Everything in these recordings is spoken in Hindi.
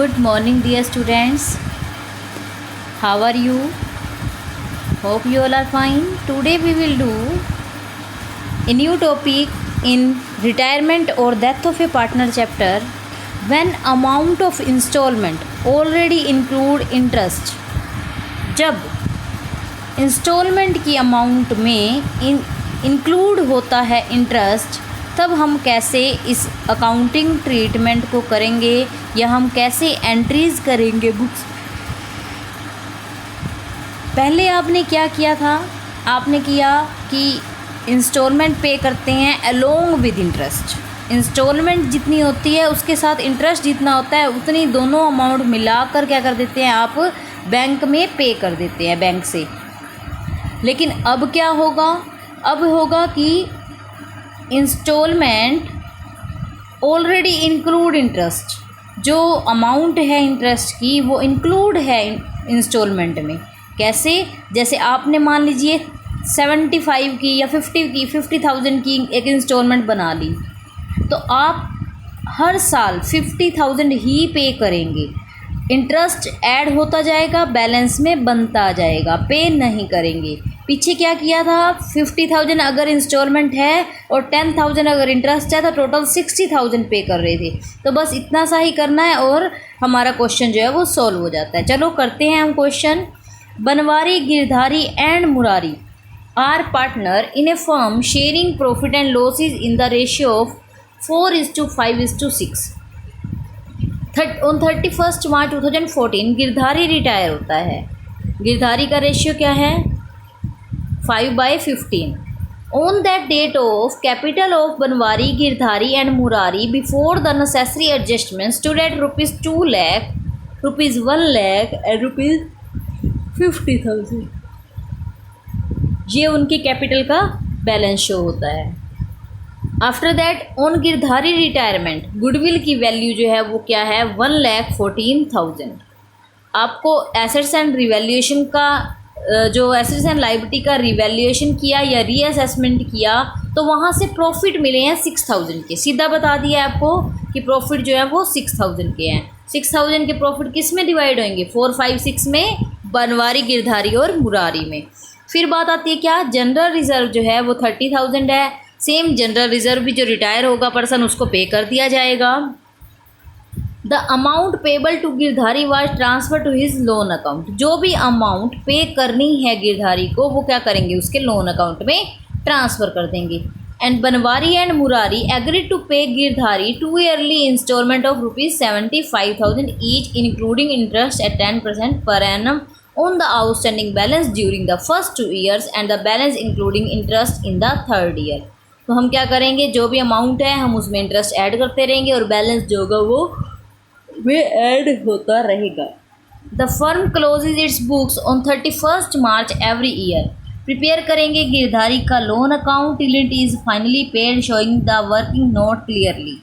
Good morning, dear students. How are you? Hope you all are fine. Today we will do a new topic in retirement or death of a partner chapter. When amount of installment already include interest. जब इंस्टॉलमेंट की अमाउंट में इंक्लूड होता है इंटरेस्ट, तब हम कैसे इस अकाउंटिंग ट्रीटमेंट को करेंगे या हम कैसे एंट्रीज़ करेंगे बुक्स। पहले आपने क्या किया था, आपने किया कि इंस्टॉलमेंट पे करते हैं अलोंग विद इंटरेस्ट। इंस्टॉलमेंट जितनी होती है उसके साथ इंटरेस्ट जितना होता है उतनी दोनों अमाउंट मिलाकर क्या कर देते हैं, आप बैंक में पे कर देते हैं बैंक से। लेकिन अब क्या होगा, अब होगा कि इंस्टॉलमेंट ऑलरेडी इंक्लूड इंटरेस्ट। जो अमाउंट है इंटरेस्ट की वो इंक्लूड है इंस्टॉलमेंट में। कैसे? जैसे आपने मान लीजिए 75 की या 50,000 की एक इंस्टॉलमेंट बना ली, तो आप हर साल 50,000 ही पे करेंगे। इंटरेस्ट ऐड होता जाएगा, बैलेंस में बनता जाएगा, पे नहीं करेंगे। पीछे क्या किया था, 50,000 अगर इंस्टॉलमेंट है और 10,000 अगर इंटरेस्ट है तो टोटल 60,000 पे कर रहे थे। तो बस इतना सा ही करना है और हमारा क्वेश्चन जो है वो सॉल्व हो जाता है। चलो करते हैं हम question. Banwari, Girdhari and Murari are partner in a firm sharing profit and losses in the ratio of 4:5:6। On 31 March 2014 Girdhari retire होता है। गिरधारी का रेशियो क्या है, 5/15। On that date of capital of Banwari, Girdhari and Murari before the necessary adjustments stood at rupees 2 lakh, rupees 1 lakh and rupees 50,000। ये उनके कैपिटल का बैलेंस शो होता है। After that on Girdhari retirement goodwill की वैल्यू जो है वो क्या है, 1,14,000। आपको एसेट्स एंड रिवैल्यूएशन का जो एसेट्स एंड लायबिलिटी का रिवैल्यूएशन किया या रीअसेसमेंट किया तो वहाँ से प्रॉफिट मिले हैं 6,000 के। सीधा बता दिया आपको कि प्रॉफिट जो है वो 6,000 के हैं। 6,000 के प्रॉफिट किस में डिवाइड होंगे, 4, 5, 6 में, बनवारी, गिरधारी और मुरारी में। फिर बात आती है क्या, जनरल रिजर्व जो है वो 30,000 है। सेम जनरल रिजर्व भी जो रिटायर होगा पर्सन उसको पे कर दिया जाएगा। The amount payable to Girdhari was transfer to his loan account. जो भी अमाउंट पे करनी है गिरधारी को वो क्या करेंगे, उसके लोन अकाउंट में ट्रांसफ़र कर देंगे। And Banwari and Murari agree to pay Girdhari 2 yearly installment of ₹75,000 each including interest at 10% per annum on the outstanding balance during the first 2 years and the balance including interest in the 3rd year। तो हम क्या करेंगे, जो भी अमाउंट है हम उसमें इंटरेस्ट ऐड करते रहेंगे और बैलेंस जो होगा वो वे ऐड होता रहेगा। The firm closes its books on 31 March every year. Prepare करेंगे गिरधारी का loan account till it is finally paid showing the working note clearly.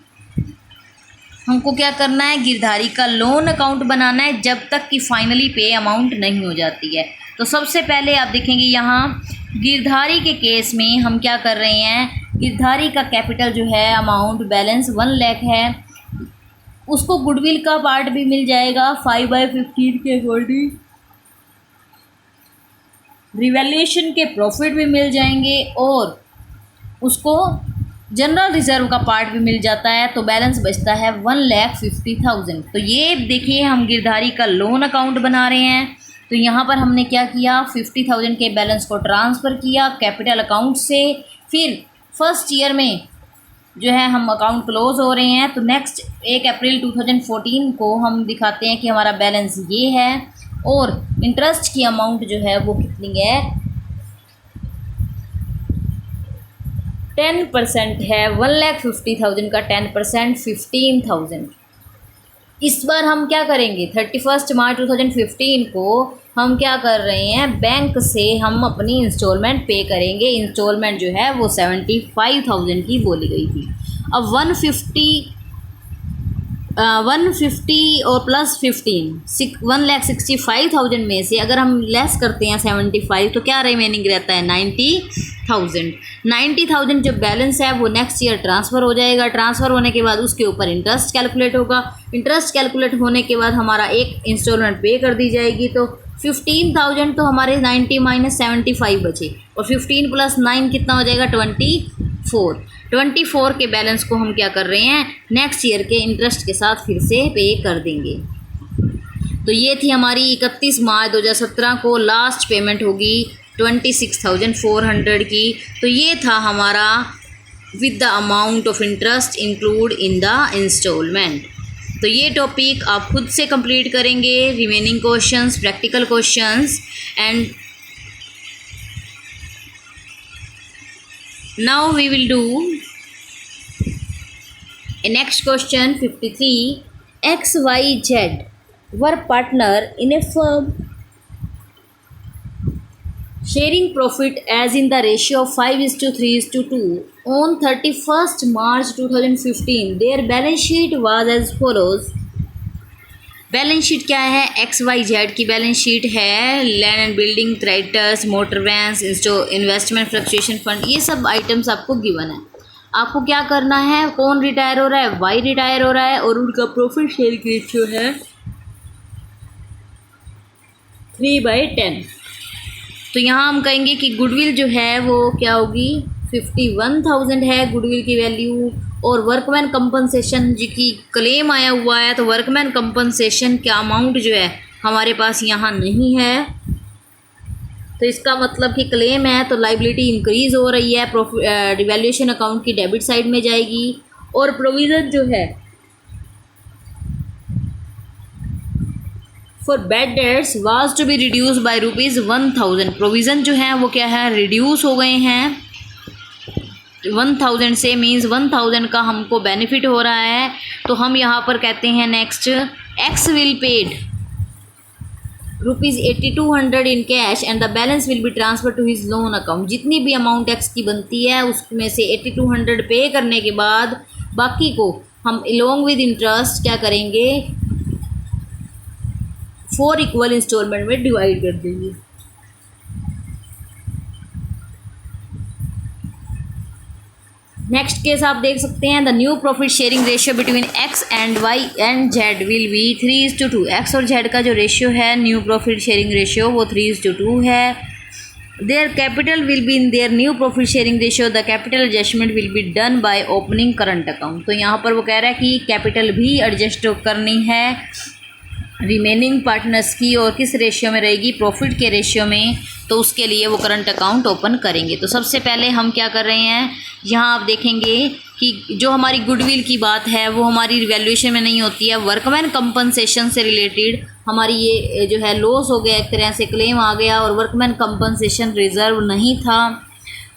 हमको क्या करना है, गिरधारी का लोन अकाउंट बनाना है जब तक कि फाइनली पे अमाउंट नहीं हो जाती है। तो सबसे पहले आप देखेंगे यहाँ गिरधारी के केस में हम क्या कर रहे हैं, गिरधारी का कैपिटल जो है अमाउंट बैलेंस 1 लाख है। उसको गुडविल का पार्ट भी मिल जाएगा 5/15 के अकॉर्डिंग। रिवैल्यूएशन के प्रॉफिट भी मिल जाएंगे और उसको जनरल रिजर्व का पार्ट भी मिल जाता है। तो बैलेंस बचता है 1,50,000। तो ये देखिए हम गिरधारी का लोन अकाउंट बना रहे हैं। तो यहाँ पर हमने क्या किया, 50,000 के बैलेंस को ट्रांसफ़र किया कैपिटल अकाउंट से। फिर फर्स्ट ईयर में जो है हम अकाउंट क्लोज हो रहे हैं। तो नेक्स्ट 1 अप्रैल 2014 को हम दिखाते हैं कि हमारा बैलेंस ये है और इंटरेस्ट की अमाउंट जो है वो कितनी है, 10% है। 1,50,000 का 10% 15,000। इस बार हम क्या करेंगे, 31 मार्च 2015 को हम क्या कर रहे हैं, बैंक से हम अपनी इंस्टॉलमेंट पे करेंगे। इंस्टॉलमेंट जो है वो 75,000 की बोली गई थी। अब 150 और प्लस 15 1,65,000 में से अगर हम लेस करते हैं 75 तो क्या रिमेनिंग रहता है 90,000। 90,000 जो बैलेंस है वो नेक्स्ट ईयर ट्रांसफ़र हो जाएगा। ट्रांसफ़र होने के बाद उसके ऊपर इंटरेस्ट कैलकुलेट होगा। इंटरेस्ट कैलकुलेट होने के बाद हमारा एक इंस्टॉलमेंट पे कर दी जाएगी। तो 15,000 तो हमारे 90 माइनस 75 बचे और 15 प्लस 9 कितना हो जाएगा 24 के बैलेंस को हम क्या कर रहे हैं नेक्स्ट ईयर के इंटरेस्ट के साथ फिर से पे कर देंगे। तो ये थी हमारी 31 मार्च 2017 को लास्ट पेमेंट होगी 26,400 की। तो ये था हमारा with the amount of interest include in the instalment. तो ये टॉपिक आप खुद से कंप्लीट करेंगे, remaining questions, practical questions. And now we will do a next question 53. XYZ were partner in a firm sharing profit as in the ratio of 5:3:2 on 31st March 2015. Their balance sheet was as follows. Balance sheet क्या है XYZ की बैलेंस शीट है land and building, creditors, motor vans, investment, fluctuation fund, ये सब आइटम्स आपको गिवन है। आपको क्या करना है, कौन रिटायर हो रहा है, वाई रिटायर हो रहा है और उनका प्रॉफिट शेयर रेशियो है 3/10। तो यहाँ हम कहेंगे कि गुडविल जो है वो क्या होगी 51,000 है गुडविल की वैल्यू। और वर्कमैन कंपनसेशन जी की क्लेम आया हुआ है तो वर्कमैन कंपनसेशन का अमाउंट जो है हमारे पास यहाँ नहीं है। तो इसका मतलब कि क्लेम है तो लाइबिलिटी इंक्रीज़ हो रही है, डिवैल्यूएशन अकाउंट की डेबिट साइड में जाएगी। और प्रोविज़न जो है for bad debts was to be reduce by ₹1,000। Provision जो है वो क्या है रिड्यूस हो गए हैं 1,000 से, मीन्स 1,000 का हमको बेनिफिट हो रहा है। तो हम यहाँ पर कहते हैं next X will paid ₹8200 in cash and the balance will be transfer to his loan account. जितनी भी अमाउंट एक्स की बनती है उसमें से 8200 पे करने के बाद बाकी को हम अलोंग विद इंटरेस्ट क्या करेंगे 4 इक्वल इंस्टॉलमेंट में डिवाइड कर देंगे। नेक्स्ट केस आप देख सकते हैं the new profit sharing ratio between X and Y and Z will be 3:2। X और जेड का जो रेशियो है न्यू प्रॉफिट शेयरिंग रेशियो वो 3:2 है। Their capital will be in their new profit sharing ratio the capital adjustment will be done by opening current account. तो यहाँ पर वो कह रहा है कि कैपिटल भी एडजस्ट करनी है रिमेनिंग पार्टनर्स की और किस रेशियो में रहेगी प्रॉफिट के रेशियो में। तो उसके लिए वो करंट अकाउंट ओपन करेंगे। तो सबसे पहले हम क्या कर रहे हैं यहाँ आप देखेंगे कि जो हमारी गुडविल की बात है वो हमारी रिवैल्यूएशन में नहीं होती है, वर्कमैन कंपनसेशन से रिलेटेड हमारी ये जो है लॉस हो गया, एक तरह से क्लेम आ गया और वर्कमैन कंपनसेशन रिजर्व नहीं था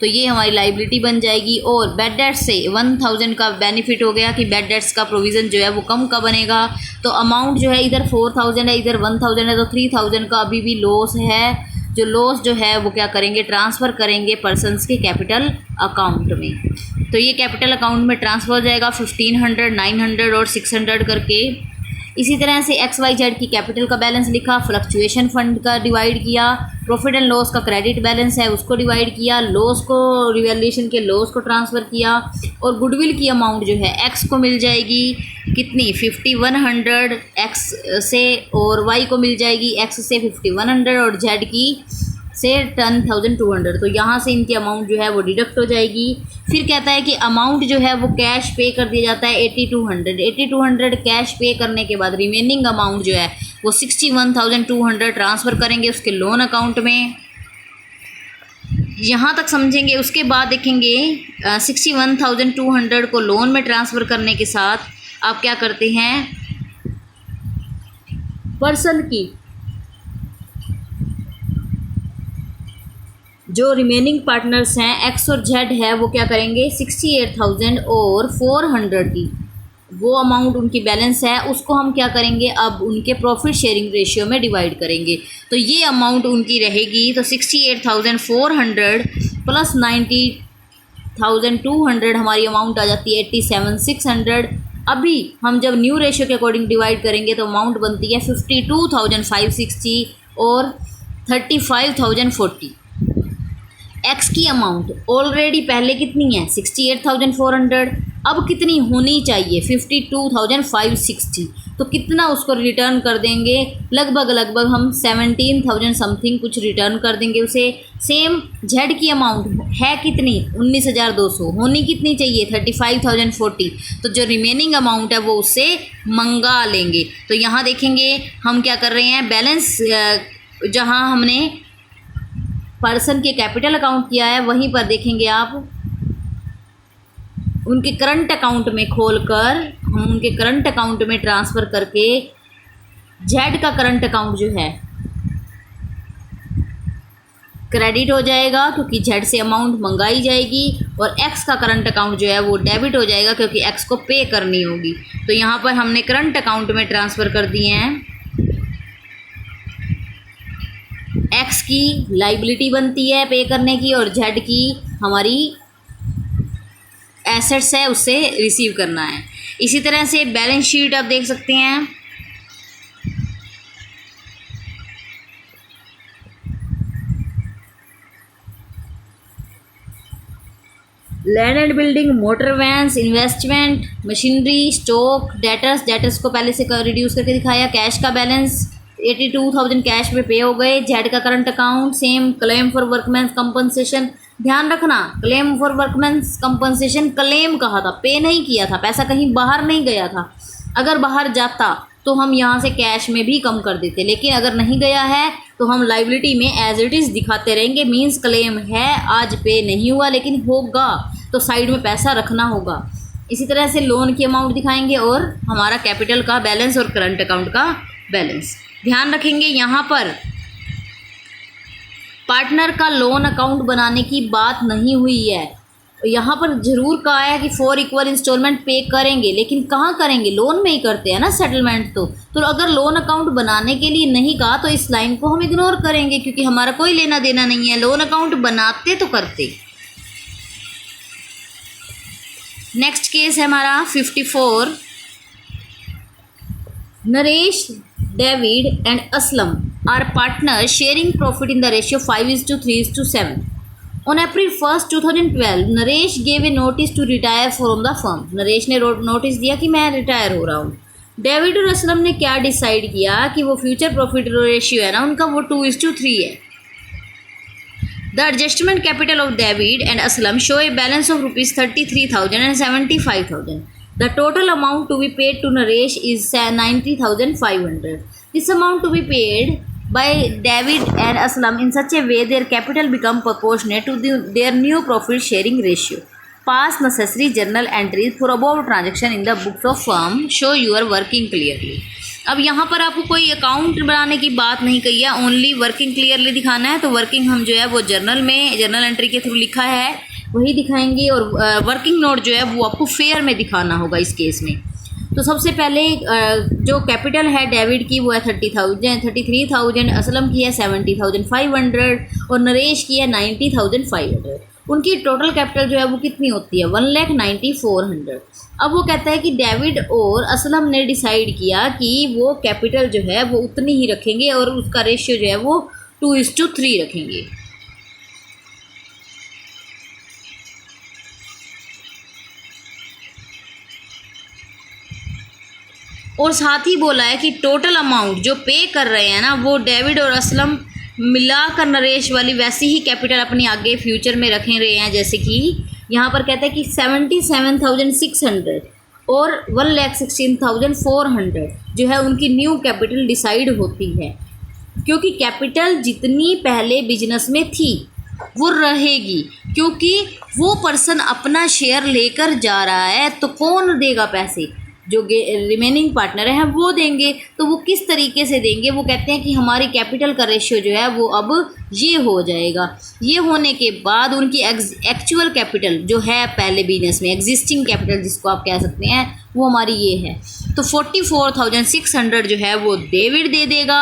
तो ये हमारी लाइबिलिटी बन जाएगी। और बैड डेट्स से 1,000 का बेनिफिट हो गया कि बैड डेट्स का प्रोविज़न जो है वो कम का बनेगा। तो अमाउंट जो है इधर 4,000 है इधर 1,000 है तो 3,000 का अभी भी लॉस है। जो लॉस जो है वो क्या करेंगे ट्रांसफ़र करेंगे पर्सनस के कैपिटल अकाउंट में। तो ये कैपिटल अकाउंट में ट्रांसफ़र हो जाएगा 1500, 900 और 600 करके। इसी तरह से XYZ की कैपिटल का बैलेंस लिखा, फ्लक्चुएशन फंड का डिवाइड किया, प्रॉफिट एंड लॉस का क्रेडिट बैलेंस है उसको डिवाइड किया, लॉस को रिवैल्यूएशन के लॉस को ट्रांसफ़र किया और गुडविल की अमाउंट जो है X को मिल जाएगी कितनी 5100 X से और Y को मिल जाएगी X से 5100 और Z की से 10,200। तो यहाँ से इनकी अमाउंट जो है वो डिडक्ट हो जाएगी। फिर कहता है कि अमाउंट जो है वो कैश पे कर दिया जाता है 8200 कैश पे करने के बाद रिमेनिंग अमाउंट जो है वो 61,200 ट्रांसफ़र करेंगे उसके लोन अकाउंट में। यहाँ तक समझेंगे। उसके बाद देखेंगे 61,200 को लोन में ट्रांसफ़र करने के साथ आप क्या करते हैं पर्सन की जो रिमेनिंग पार्टनर्स हैं एक्स और जेड है वो क्या करेंगे 68,000 और 400 की वो अमाउंट उनकी बैलेंस है उसको हम क्या करेंगे अब उनके प्रॉफिट शेयरिंग रेशियो में डिवाइड करेंगे। तो ये अमाउंट उनकी रहेगी तो 68,400 प्लस 90,200 हमारी अमाउंट आ जाती है 87,600 अभी हम जब न्यू रेशियो के अकॉर्डिंग डिवाइड करेंगे तो अमाउंट बनती है 52,560 और 35,040। एक्स की अमाउंट ऑलरेडी पहले कितनी है 68,400, अब कितनी होनी चाहिए 52,560। तो कितना उसको रिटर्न कर देंगे, लगभग हम 17,000 समथिंग कुछ रिटर्न कर देंगे उसे। सेम जेड की अमाउंट है कितनी 19,200, होनी कितनी चाहिए 35,040। तो जो रिमेनिंग अमाउंट है वो उससे मंगा लेंगे। तो यहाँ देखेंगे हम क्या कर रहे हैं, बैलेंस जहाँ हमने पर्सन के कैपिटल अकाउंट किया है वहीं पर देखेंगे आप उनके करंट अकाउंट में खोलकर हम उनके करंट अकाउंट में ट्रांसफ़र करके जेड का करंट अकाउंट जो है क्रेडिट हो जाएगा क्योंकि जेड से अमाउंट मंगाई जाएगी, और एक्स का करंट अकाउंट जो है वो डेबिट हो जाएगा क्योंकि एक्स को पे करनी होगी। तो यहाँ पर हमने करंट अकाउंट में ट्रांसफ़र कर दिए हैं। एक्स की लाइबिलिटी बनती है पे करने की और जेड की हमारी एसेट्स है उससे रिसीव करना है। इसी तरह से बैलेंस शीट आप देख सकते हैं। Land and building, motor vans, investment, machinery, stock, debtors को पहले से रिड्यूस करके दिखाया। कैश का बैलेंस 82,000 कैश में पे हो गए। जेड का current account same. Claim for workmen's compensation, ध्यान रखना claim for workmen's compensation claim कहा था, पे नहीं किया था, पैसा कहीं बाहर नहीं गया था। अगर बाहर जाता तो हम यहाँ से कैश में भी कम कर देते, लेकिन अगर नहीं गया है तो हम लाइबिलिटी में एज इट इज़ दिखाते रहेंगे। मीन्स क्लेम है, आज पे नहीं हुआ लेकिन होगा तो साइड में पैसा रखना होगा। इसी तरह से लोन की अमाउंट दिखाएंगे और हमारा कैपिटल का बैलेंस और करंट अकाउंट का बैलेंस। ध्यान रखेंगे यहाँ पर पार्टनर का लोन अकाउंट बनाने की बात नहीं हुई है। यहाँ पर ज़रूर कहा है कि 4 इक्वल इंस्टॉलमेंट पे करेंगे, लेकिन कहाँ करेंगे, लोन में ही करते हैं ना सेटलमेंट। तो अगर लोन अकाउंट बनाने के लिए नहीं कहा तो इस लाइन को हम इग्नोर करेंगे क्योंकि हमारा कोई लेना देना नहीं है। लोन अकाउंट बनाते तो करते। नेक्स्ट केस है हमारा 54। Naresh, David and Aslam are partners sharing profit in the ratio 5:3:7. On April 1st, 2012, Naresh gave a notice to retire from the firm. Naresh ने नोटिस दिया कि मैं रिटायर हो रहा हूँ। डेविड और असलम ने क्या डिसाइड किया कि वो फ्यूचर प्रॉफिट रेशियो है ना उनका वो 2:3 है। The adjustment capital of David and Aslam show a balance of rupees 33,000 and 75,000. The total amount to be paid to Naresh is 90,500. This amount to be paid by David and Aslam in such a way their capital become proportionate to their new profit sharing ratio. Pass necessary journal entries for above transaction in the books of firm. Show your working clearly. अब यहाँ पर आपको कोई अकाउंट बनाने की बात नहीं कही है, ओनली वर्किंग क्लियरली दिखाना है। तो वर्किंग हम जो है वो जर्नल में जर्नल एंट्री के थ्रू लिखा है वही दिखाएंगे, और वर्किंग नोट जो है वो आपको फेयर में दिखाना होगा इस केस में। तो सबसे पहले जो कैपिटल है डेविड की वो है 33,000, असलम की है 70,500 और नरेश की है 90,500। उनकी टोटल कैपिटल जो है वो कितनी होती है 1,90,400। अब वो कहता है कि डेविड और असलम ने डिसाइड किया कि वो कैपिटल जो है वो उतनी ही रखेंगे और उसका रेशियो जो है वो 2:3 रखेंगे। और साथ ही बोला है कि टोटल अमाउंट जो पे कर रहे हैं ना वो डेविड और असलम मिलाकर नरेश वाली वैसी ही कैपिटल अपनी आगे फ्यूचर में रखे रहे हैं। जैसे कि यहाँ पर कहता है कि 77,600 और 1,16,400 जो है उनकी न्यू कैपिटल डिसाइड होती है, क्योंकि कैपिटल जितनी पहले बिजनेस में थी वो रहेगी, क्योंकि वो पर्सन अपना शेयर लेकर जा रहा है तो कौन देगा पैसे, जो रिमेनिंग पार्टनर हैं वो देंगे। तो वो किस तरीके से देंगे, वो कहते हैं कि हमारी कैपिटल का रेशियो जो है वो अब ये हो जाएगा। ये होने के बाद उनकी एक्चुअल कैपिटल जो है पहले बिजनेस में एग्जिस्टिंग कैपिटल जिसको आप कह सकते हैं वो हमारी ये है। तो 44,600 जो है वो डेविड दे देगा,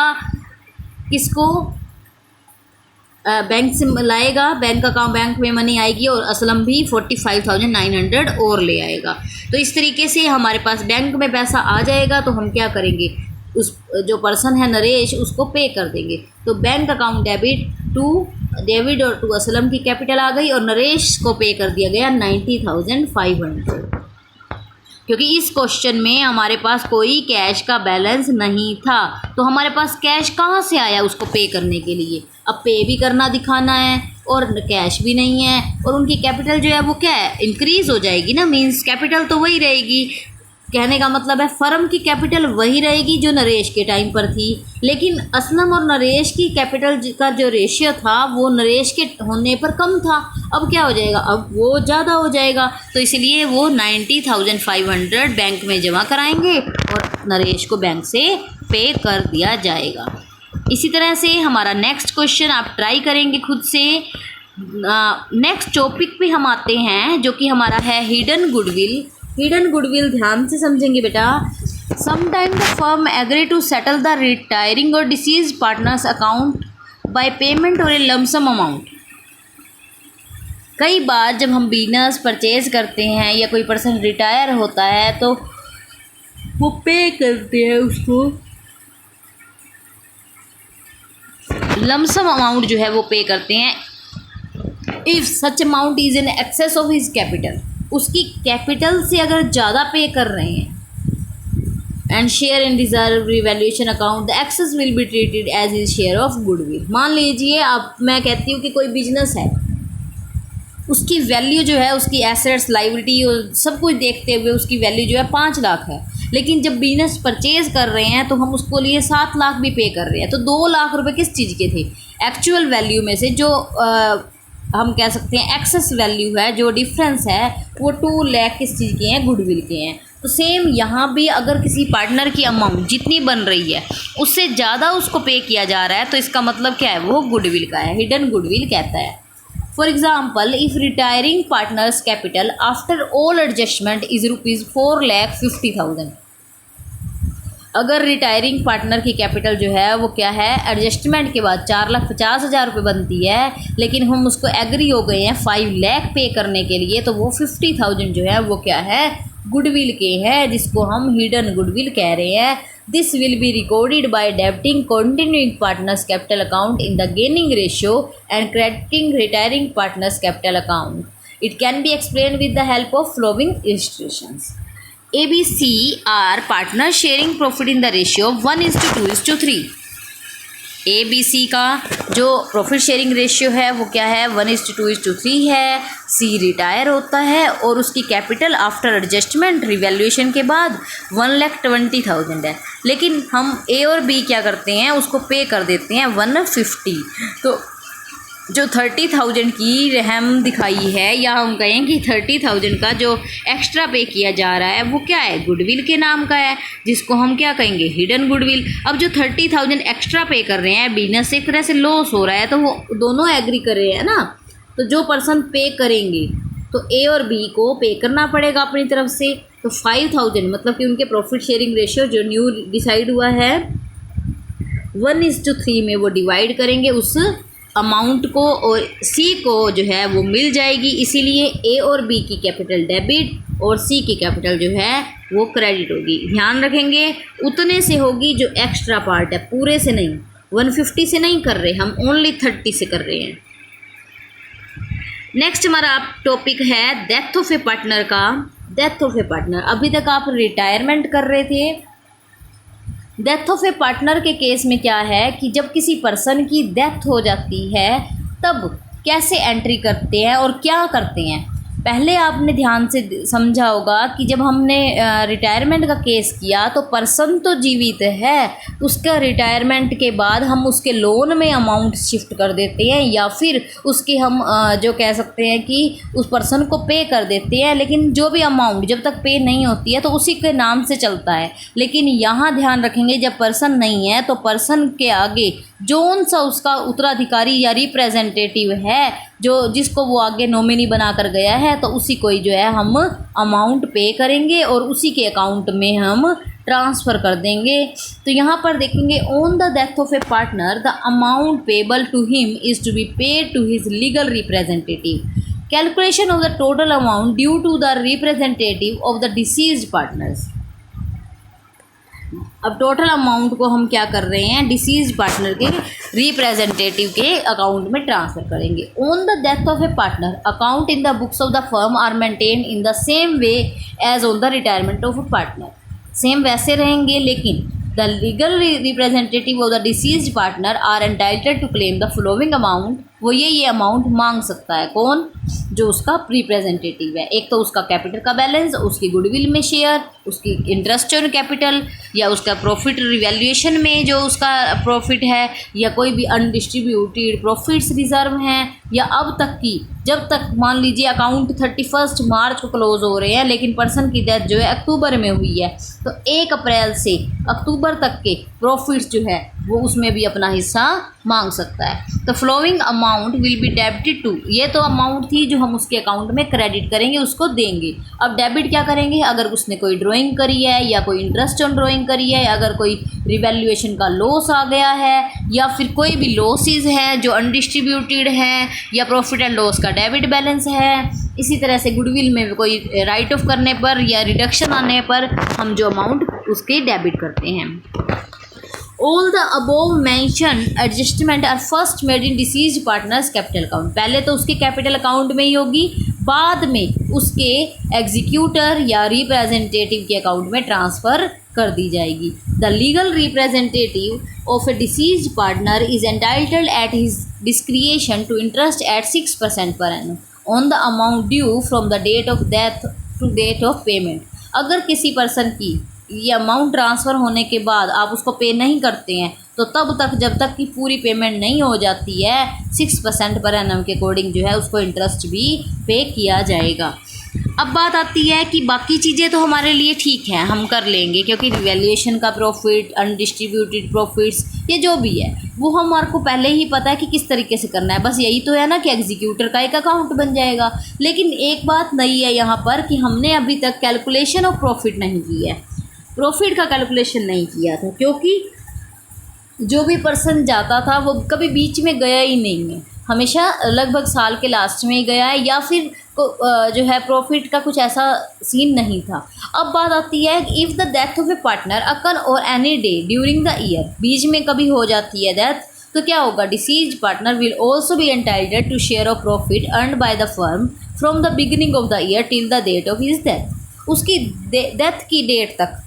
किसको, बैंक से लाएगा, बैंक अकाउंट बैंक में मनी आएगी, और असलम भी 45,900 और ले आएगा। तो इस तरीके से हमारे पास बैंक में पैसा आ जाएगा तो हम क्या करेंगे, उस जो पर्सन है नरेश उसको पे कर देंगे। तो बैंक अकाउंट डेबिट और टू असलम की कैपिटल आ गई और नरेश को पे कर दिया गया 90,500, क्योंकि इस क्वेश्चन में हमारे पास कोई कैश का बैलेंस नहीं था। तो हमारे पास कैश कहाँ से आया उसको पे करने के लिए, अब पे भी करना दिखाना है और कैश भी नहीं है, और उनकी कैपिटल जो है वो क्या है, इंक्रीज़ हो जाएगी ना, मींस कैपिटल तो वही रहेगी। कहने का मतलब है फर्म की कैपिटल वही रहेगी जो नरेश के टाइम पर थी, लेकिन असलम और नरेश की कैपिटल का जो रेशियो था वो नरेश के होने पर कम था। अब क्या हो जाएगा, अब वो ज़्यादा हो जाएगा, तो इसलिए वो 90,500 बैंक में जमा कराएंगे और नरेश को बैंक से पे कर दिया जाएगा। इसी तरह से हमारा नेक्स्ट क्वेश्चन आप ट्राई करेंगे खुद से। नेक्स्ट टॉपिक पे हम आते हैं जो कि हमारा है हिडन गुडविल। हिडन गुडविल ध्यान से समझेंगे बेटा। Sometime the firm agree to settle the retiring or deceased partners account by payment or a lump sum amount. कई बार जब हम बिजनेस परचेज करते हैं या कोई पर्सन रिटायर होता है तो वो पे करते हैं उसको लमसम अमाउंट जो है वो पे करते हैं। If such amount is in excess of his capital, उसकी कैपिटल से अगर ज़्यादा पे कर रहे हैं and share in reserve revaluation account the excess will be treated as is share of goodwill. मान लीजिए अब मैं कहती हूँ कि कोई बिजनेस है, उसकी वैल्यू जो है, उसकी एसेट्स लाइबिलिटी और सब कुछ देखते हुए उसकी वैल्यू जो है 5 लाख है, लेकिन जब बिजनेस परचेज कर रहे हैं तो हम उसको लिए 7 लाख भी पे कर रहे हैं। तो 2 लाख रुपए किस चीज़ के थे, एक्चुअल वैल्यू में से। जो हम कह सकते हैं एक्सेस वैल्यू है, जो डिफरेंस है वो 2 लाख किस चीज़ के हैं, गुडविल के हैं। तो सेम यहाँ भी अगर किसी पार्टनर की अमाउंट जितनी बन रही है उससे ज़्यादा उसको पे किया जा रहा है तो इसका मतलब क्या है, वो गुडविल का है, हिडन गुडविल कहता है। For example, if retiring partners capital after all adjustment is ₹4,50,000। अगर रिटायरिंग पार्टनर की कैपिटल जो है वो क्या है, एडजस्टमेंट के बाद 4,50,000 रुपये बनती है, लेकिन हम उसको एग्री हो गए हैं 5 लाख पे करने के लिए, तो वो 50,000 जो है वो क्या है, गुडविल के हैं, जिसको हम हिडन गुडविल कह रहे हैं। This will be recorded by debiting continuing partners capital account in the gaining ratio and crediting retiring partners capital account. It can be explain with the help of following illustrations. ABC are partners sharing profit in the ratio of 1:2:3। ABC का जो प्रॉफिट शेयरिंग रेशियो है वो क्या है, 1:2:3 है। C रिटायर होता है और उसकी कैपिटल आफ्टर एडजस्टमेंट रिवैल्यूएशन के बाद 1,20,000 है, लेकिन हम A और B क्या करते हैं, उसको पे कर देते हैं 150। तो जो 30,000 की रहम दिखाई है, या हम कहें कि 30,000 का जो एक्स्ट्रा पे किया जा रहा है वो क्या है, गुडविल के नाम का है, जिसको हम क्या कहेंगे, हिडन गुडविल। अब जो 30,000 एक्स्ट्रा पे कर रहे हैं, बिजनेस एक तरह से लॉस हो रहा है, तो वो दोनों एग्री कर रहे हैं ना। तो जो पर्सन पे करेंगे तो ए और बी को पे करना पड़ेगा अपनी तरफ से। तो 5,000 मतलब कि उनके प्रॉफिट शेयरिंग रेशियो जो न्यू डिसाइड हुआ है 1:3 में वो डिवाइड करेंगे उस अमाउंट को, और सी को जो है वो मिल जाएगी। इसीलिए ए और बी की कैपिटल डेबिट और सी की कैपिटल जो है वो क्रेडिट होगी। ध्यान रखेंगे उतने से होगी जो एक्स्ट्रा पार्ट है, पूरे से नहीं, 150 से नहीं कर रहे हम, ओनली 30 से कर रहे हैं। नेक्स्ट हमारा टॉपिक है डेथ ऑफ ए पार्टनर का। डेथ ऑफ ए पार्टनर, अभी तक आप रिटायरमेंट कर रहे थे। डेथ ऑफ ए पार्टनर के केस में क्या है कि जब किसी पर्सन की डेथ हो जाती है तब कैसे एंट्री करते हैं और क्या करते हैं। पहले आपने ध्यान से समझा होगा कि जब हमने रिटायरमेंट का केस किया तो पर्सन तो जीवित है, उसका रिटायरमेंट के बाद हम उसके लोन में अमाउंट शिफ्ट कर देते हैं, या फिर उसके हम जो कह सकते हैं कि उस पर्सन को पे कर देते हैं, लेकिन जो भी अमाउंट जब तक पे नहीं होती है तो उसी के नाम से चलता है। लेकिन यहाँ ध्यान रखेंगे जब पर्सन नहीं है तो पर्सन के आगे जोन सा उसका उत्तराधिकारी या रिप्रेजेंटेटिव है, जो जिसको वो आगे नॉमिनी बनाकर गया है, तो उसी को ही जो है हम अमाउंट पे करेंगे और उसी के अकाउंट में हम ट्रांसफ़र कर देंगे। तो यहाँ पर देखेंगे on the death of a partner the amount payable to him is to be paid to his legal representative. Calculation of the total amount due to the representative of the deceased partners. अब टोटल अमाउंट को हम क्या कर रहे हैं, डिसीज पार्टनर के रिप्रेजेंटेटिव के अकाउंट में ट्रांसफ़र करेंगे। On the death of a partner account in the books of the firm are maintain in the same way as on the retirement of a partner. Same वैसे रहेंगे, लेकिन the legal representative of the deceased partner are entitled to claim the following amount. वो ये अमाउंट मांग सकता है। कौन? जो उसका रिप्रेजेंटेटिव है। एक तो उसका कैपिटल का बैलेंस, उसकी गुडविल में शेयर, उसकी इंटरेस्ट ऑन कैपिटल, या उसका प्रॉफिट रिवैल्यूएशन में जो उसका प्रॉफिट है, या कोई भी अनडिस्ट्रीब्यूटेड प्रॉफिट्स रिजर्व हैं, या अब तक की जब तक मान लीजिए अकाउंट 31 मार्च को क्लोज हो रहे हैं, लेकिन पर्सन की डेथ जो है अक्टूबर में हुई है, तो 1 अप्रैल से अक्टूबर तक के प्रॉफिट्स जो है वो उसमें भी अपना हिस्सा मांग सकता है। तो following amount will be debited to, ये तो अमाउंट थी जो हम उसके अकाउंट में क्रेडिट करेंगे, उसको देंगे। अब डेबिट क्या करेंगे? अगर उसने कोई ड्राइंग करी है, या कोई इंटरेस्ट ऑन ड्राइंग करी है, अगर कोई रिवैल्यूएशन का लॉस आ गया है, या फिर कोई भी लॉसेस हैं जो अनडिस्ट्रीब्यूटेड हैं, या प्रॉफिट एंड लॉस का डेबिट बैलेंस है। इसी तरह से गुडविल में कोई राइट ऑफ करने पर या रिडक्शन आने पर हम जो अमाउंट उसके डेबिट करते हैं। All the above mentioned adjustment are first made in deceased partners capital account। पहले तो उसके कैपिटल अकाउंट में ही होगी, बाद में उसके एग्जीक्यूटर या रिप्रेजेंटेटिव के अकाउंट में ट्रांसफ़र कर दी जाएगी। The legal representative of a deceased partner is entitled at his discretion to interest at 6% per annum on the amount due from the date of death to date of payment. अगर किसी पर्सन की ये अमाउंट ट्रांसफ़र होने के बाद आप उसको पे नहीं करते हैं, तो तब तक जब तक कि पूरी पेमेंट नहीं हो जाती है 6% पर एनम के अकॉर्डिंग जो है उसको इंटरेस्ट भी पे किया जाएगा। अब बात आती है कि बाकी चीज़ें तो हमारे लिए ठीक हैं, हम कर लेंगे, क्योंकि रिवैल्यूएशन का प्रॉफिट, अनडिस्ट्रीब्यूटेड प्रॉफिट्स, ये जो भी है वो हमारे को पहले ही पता है कि किस तरीके से करना है। बस यही तो है ना कि एग्जीक्यूटर का एक अकाउंट बन जाएगा। लेकिन एक बात नई है यहाँ पर कि हमने अभी तक कैलकुलेशन ऑफ प्रॉफिट नहीं की है, प्रॉफिट का कैलकुलेशन नहीं किया था, क्योंकि जो भी पर्सन जाता था वो कभी बीच में गया ही नहीं है, हमेशा लगभग साल के लास्ट में ही गया है, या फिर जो है प्रॉफिट का कुछ ऐसा सीन नहीं था। अब बात आती है if the death of a partner occur or any day during the year, बीच में कभी हो जाती है डेथ, तो क्या होगा? Deceased partner will also be entitled to share of profit earned by the firm from the beginning of the year till the date of his death. उसकी डेथ की डेट तक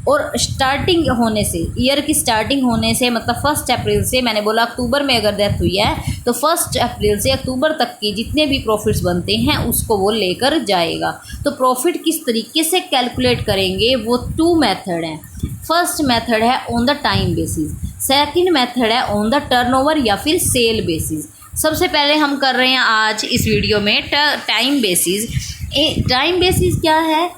और स्टार्टिंग होने से, ईयर की स्टार्टिंग होने से, मतलब 1 अप्रैल से, मैंने बोला अक्टूबर में अगर डेथ हुई है तो 1 अप्रैल से अक्टूबर तक की जितने भी प्रॉफिट्स बनते हैं उसको वो लेकर जाएगा। तो प्रॉफिट किस तरीके से कैलकुलेट करेंगे, वो 2 मेथड हैं। फर्स्ट मेथड है on the time basis, second method है ऑन द टर्नओवर या फिर सेल बेसिस। सबसे पहले हम कर रहे हैं आज इस वीडियो में टाइम बेसिस। टाइम बेसिस क्या है?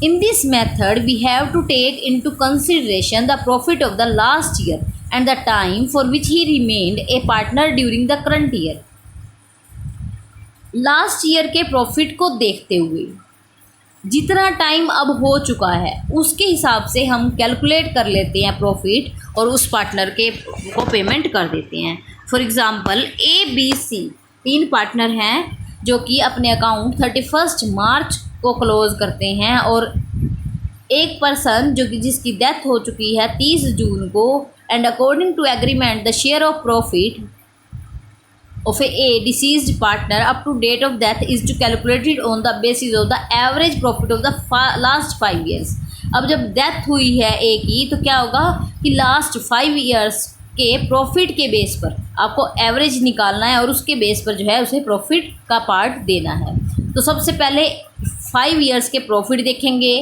In this method, we have to take into consideration the profit of the last year and the time for which he remained a partner during the current year। Last year के प्रॉफिट को देखते हुए जितना टाइम अब हो चुका है उसके हिसाब से हम कैलकुलेट कर लेते हैं प्रॉफिट, और उस पार्टनर के को पेमेंट कर देते हैं। फॉर एग्ज़ाम्पल ABC 3 पार्टनर हैं जो कि अपने अकाउंट 31 मार्च को क्लोज़ करते हैं, और एक पर्सन जो कि जिसकी डेथ हो चुकी है 30 जून को, and according to agreement the share of profit of a deceased partner up to date of death is to calculated on the basis of the average profit of the last 5 years. अब जब डेथ हुई है ए की, तो क्या होगा कि लास्ट 5 ईयर्स के प्रॉफिट के बेस पर आपको एवरेज निकालना है, और उसके बेस पर जो है उसे प्रॉफिट का पार्ट देना है। तो सबसे पहले 5 ईयर्स के प्रॉफिट देखेंगे,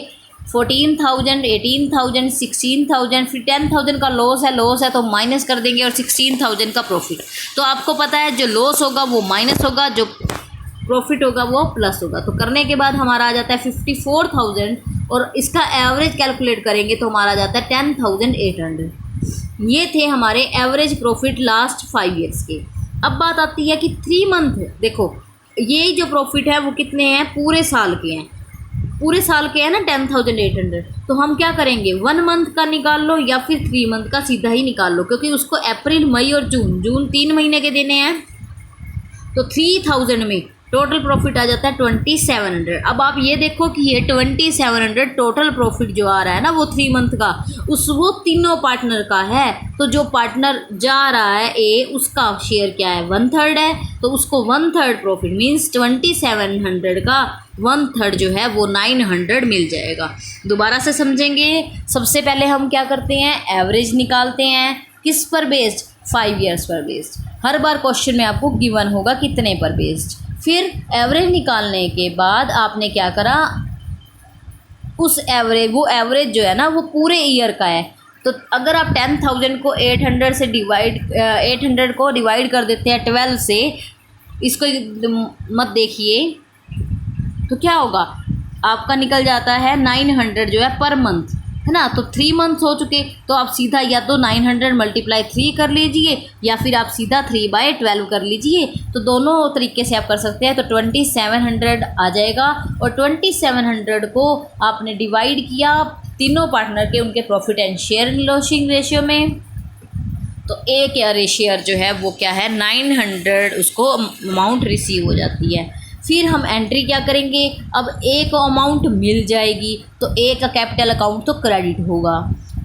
14,000, 18,000, 16,000, फिर 10,000 का लॉस है तो माइनस कर देंगे, और 16,000 का प्रॉफिट। तो आपको पता है जो लॉस होगा वो माइनस होगा, जो प्रॉफिट होगा वो प्लस होगा। तो करने के बाद हमारा आ जाता है 54,000, और इसका एवरेज कैलकुलेट करेंगे तो हमारा आ जाता है 10,800। ये थे हमारे एवरेज प्रॉफिट लास्ट 5 ईयर्स के। अब बात आती है कि 3 मंथ, देखो ये जो प्रॉफिट है वो कितने हैं? पूरे साल के हैं, पूरे साल के हैं ना 10,800। तो हम क्या करेंगे, 1 मंथ का निकाल लो या फिर 3 मंथ का सीधा ही निकाल लो, क्योंकि उसको अप्रैल, मई और जून 3 महीने के देने हैं। तो 3,000 में टोटल प्रॉफिट आ जाता है 2700। अब आप ये देखो कि ये 2700 टोटल प्रॉफिट जो आ रहा है ना वो 3 मंथ का, वो तीनों पार्टनर का है। तो जो पार्टनर जा रहा है ए, उसका शेयर क्या है, 1/3 है। तो उसको 1/3 प्रॉफिट मीन्स 2700 का 1/3 जो है वो 900 मिल जाएगा। दोबारा से समझेंगे। सबसे पहले हम क्या करते हैं, एवरेज निकालते हैं। किस पर बेस्ड, 5 ईयर्स पर बेस्ड। हर बार क्वेश्चन में आपको गिवन होगा कितने पर बेस्ड। फिर एवरेज निकालने के बाद आपने क्या करा, उस एवरेज, वो एवरेज जो है ना वो पूरे ईयर का है। तो अगर आप 10,000 को 800 से डिवाइड 800 को डिवाइड कर देते हैं 12 से, इसको मत देखिए, तो क्या होगा, आपका निकल जाता है 900 जो है पर मंथ, है ना। तो 3 मंथ हो चुके, तो आप सीधा या तो 900 × 3 कर लीजिए या फिर आप सीधा 3/12 कर लीजिए। तो दोनों तरीके से आप कर सकते हैं। तो 2700 आ जाएगा और 2700 को आपने डिवाइड किया तीनों पार्टनर के उनके profit and share losing ratio में। तो एक शेयर जो है वो क्या है, 900 उसको अमाउंट रिसीव हो जाती है। फिर हम एंट्री क्या करेंगे, अब एक अमाउंट मिल जाएगी तो एक कैपिटल अकाउंट तो क्रेडिट होगा,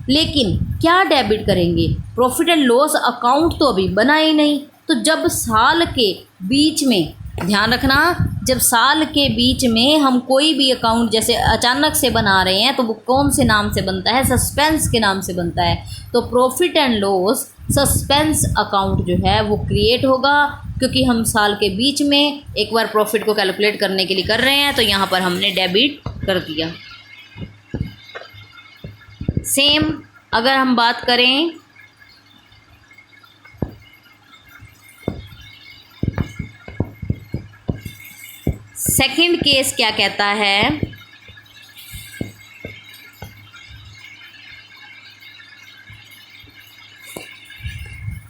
लेकिन क्या डेबिट करेंगे, प्रॉफिट एंड लॉस अकाउंट तो अभी बना ही नहीं। तो जब साल के बीच में, ध्यान रखना, जब साल के बीच में हम कोई भी अकाउंट जैसे अचानक से बना रहे हैं तो वो कौन से नाम से बनता है, सस्पेंस के नाम से बनता है। तो profit and loss suspense account जो है वो क्रिएट होगा, क्योंकि हम साल के बीच में एक बार प्रॉफिट को कैलकुलेट करने के लिए कर रहे हैं। तो यहाँ पर हमने डेबिट कर दिया। सेम अगर हम बात करें सेकंड केस, क्या कहता है,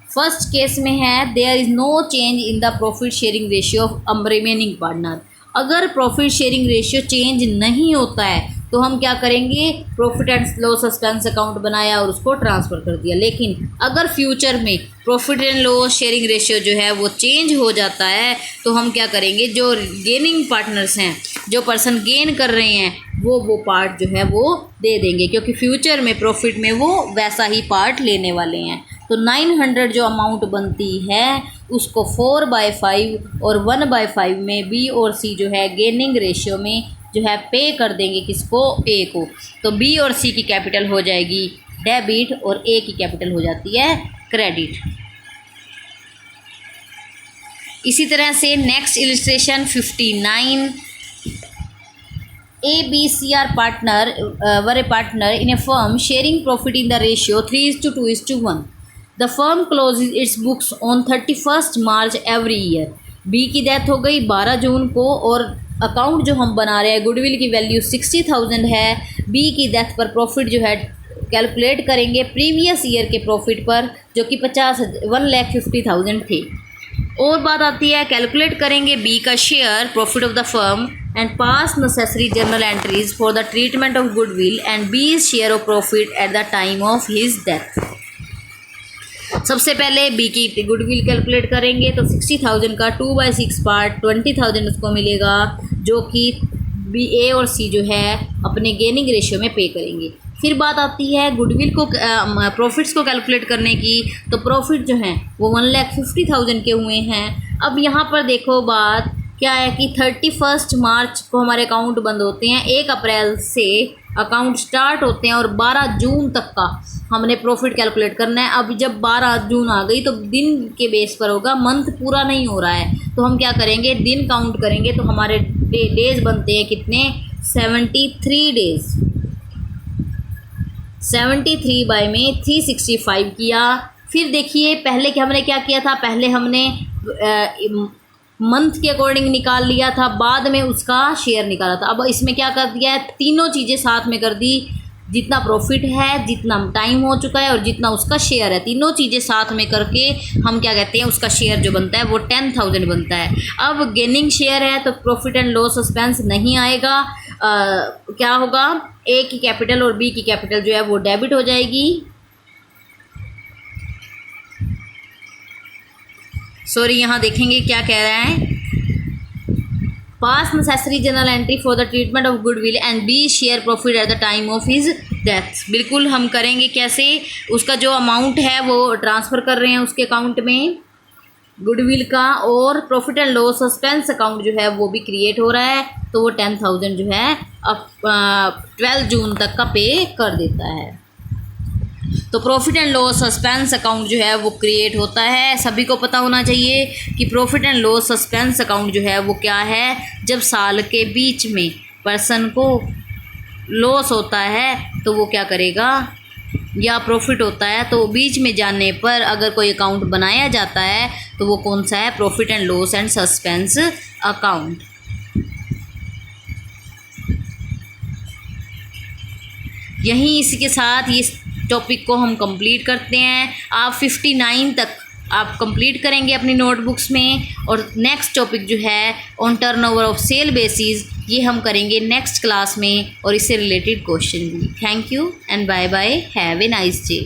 फर्स्ट केस में है there is no change in the profit sharing ratio of remaining partner. अगर प्रॉफिट शेयरिंग रेशियो चेंज नहीं होता है तो हम क्या करेंगे, profit and loss suspense account बनाया और उसको ट्रांसफ़र कर दिया। लेकिन अगर फ्यूचर में profit and loss sharing ratio जो है वो चेंज हो जाता है तो हम क्या करेंगे, जो गेनिंग पार्टनर्स हैं, जो पर्सन गेन कर रहे हैं, वो पार्ट जो है वो दे देंगे, क्योंकि फ्यूचर में प्रॉफिट में वो वैसा ही पार्ट लेने वाले हैं। तो 900 जो अमाउंट बनती है उसको 4/5 और 1/5 में बी और सी जो है गेनिंग रेशियो में जो है पे कर देंगे, किसको, ए को। तो बी और सी की कैपिटल हो जाएगी डेबिट और ए की कैपिटल हो जाती है क्रेडिट। इसी तरह से next illustration 59, A, B, C are were a partner in a firm sharing profit in the ratio 3:2:1. The firm closes its books on 31st March every year. B की डेथ हो गई 12 जून को और अकाउंट जो हम बना रहे हैं गुडविल की वैल्यू 60,000 है। B की डेथ पर प्रॉफिट जो है कैलकुलेट करेंगे प्रीवियस ईयर के प्रॉफिट पर, जो कि 1,50,000 थे। और बात आती है, कैलकुलेट करेंगे बी का share profit of the firm and pass necessary journal entries for the treatment of goodwill and B share of profit at the time of his death. सबसे पहले बी की गुडविल कैलकुलेट करेंगे तो 60,000 का 2/6 पार्ट 20,000 उसको मिलेगा, जो कि बी, ए और सी जो है अपने गेनिंग रेशियो में पे करेंगे। फिर बात आती है गुडविल को प्रॉफिट्स को कैलकुलेट करने की। तो प्रॉफिट जो हैं वो 1,50,000 के हुए हैं। अब यहाँ पर देखो बात क्या है कि 31 मार्च को हमारे अकाउंट बंद होते हैं, 1 अप्रैल से अकाउंट स्टार्ट होते हैं और 12 जून तक का हमने प्रॉफिट कैलकुलेट करना है। अब जब 12 जून आ गई तो दिन के बेस पर होगा, मंथ पूरा नहीं हो रहा है। तो हम क्या करेंगे, दिन काउंट करेंगे तो हमारे डेज बनते हैं कितने, 73 डेज। 73 में 365 किया। फिर देखिए पहले कि हमने क्या किया था, पहले हमने मंथ के अकॉर्डिंग निकाल लिया था, बाद में उसका शेयर निकाला था। अब इसमें क्या कर दिया है, तीनों चीज़ें साथ में कर दी, जितना प्रॉफिट है, जितना टाइम हो चुका है और जितना उसका शेयर है, तीनों चीज़ें साथ में करके हम क्या कहते हैं, उसका शेयर जो बनता है वो 10,000 बनता है। अब गेनिंग शेयर है तो प्रॉफिट एंड लॉस सस्पेंस नहीं आएगा। क्या होगा, ए की कैपिटल और बी की कैपिटल जो है वो डेबिट हो जाएगी। सॉरी, यहाँ देखेंगे क्या कह रहा है, pass necessary general entry for the treatment of goodwill and B share profit at the time of his death. बिल्कुल हम करेंगे कैसे, उसका जो अमाउंट है वो ट्रांसफ़र कर रहे हैं उसके अकाउंट में गुडविल का, और profit and loss suspense account जो है वो भी क्रिएट हो रहा है, तो वो 10,000 जो है अब 12 जून तक का पे कर देता है। तो profit and loss suspense account जो है वो क्रिएट होता है। सभी को पता होना चाहिए कि profit and loss suspense account जो है वो क्या है, जब साल के बीच में पर्सन को लॉस होता है तो वो क्या करेगा, या प्रॉफिट होता है तो बीच में जाने पर अगर कोई अकाउंट बनाया जाता है तो वो कौन सा है, profit and loss and suspense account. यहीं इसी के साथ इस टॉपिक को हम कंप्लीट करते हैं। आप 59 तक आप कंप्लीट करेंगे अपनी नोटबुक्स में, और नेक्स्ट टॉपिक जो है on turnover of sale basis, ये हम करेंगे नेक्स्ट क्लास में, और इससे रिलेटेड क्वेश्चन भी। Thank you and bye bye, have a nice day.